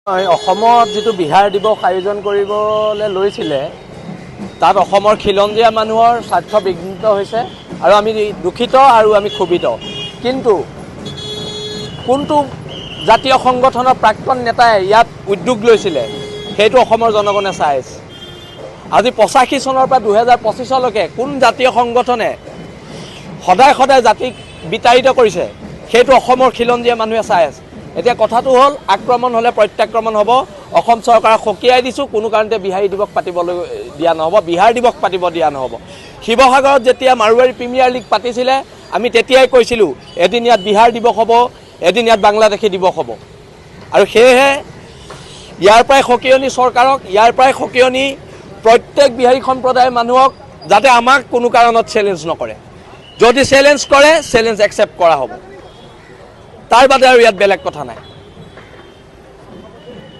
অসমত যিটো বিহাৰ দিৱস আয়োজন কৰিবলৈ লৈছিলে তাত অসমৰ খিলঞ্জীয়া মানুহৰ স্বাৰ্থ বিঘ্নিত হৈছে আৰু আমি দুখিত আৰু আমি ক্ষোভিত। কিন্তু কোনটো জাতীয় সংগঠনৰ প্ৰাক্তন নেতাই ইয়াত উদ্যোগ লৈছিলে সেইটো অসমৰ জনগণে চাই আছে। আজি 85 চনৰ পৰা 2025লৈকে কোন জাতীয় সংগঠনে সদায় সদায় জাতিক বিতাড়িত কৰিছে সেইটো অসমৰ খিলঞ্জীয়া মানুহে চাই আছে। এতিয়া কথাটো হ'ল আক্ৰমণ হ'লে প্ৰত্যাক্ৰমণ হ'ব। অসম চৰকাৰক সকীয়াই দিছোঁ, কোনো কাৰণতে বিহাৰী দিৱস পাতিবলৈ দিয়া নহ'ব, বিহাৰ দিৱস পাতিব দিয়া নহ'ব। শিৱসাগৰত যেতিয়া মাৰোৱাৰী প্ৰিমিয়াৰ লীগ পাতিছিলে আমি তেতিয়াই কৈছিলোঁ এদিন ইয়াত বিহাৰ দিৱস হ'ব, এদিন ইয়াত বাংলাদেশী দিৱস হ'ব। আৰু সেয়েহে ইয়াৰ পৰাই সকীয়নি চৰকাৰক, ইয়াৰ পৰাই সকীয়নি প্ৰত্যেক বিহাৰী সম্প্ৰদায়ৰ মানুহক যাতে আমাক কোনো কাৰণত চেলেঞ্জ নকৰে। যদি চেলেঞ্জ কৰে চেলেঞ্জ একচেপ্ট কৰা হ'ব, তাৰ বাদে আৰু ইয়াত বেলেগ কথা নাই।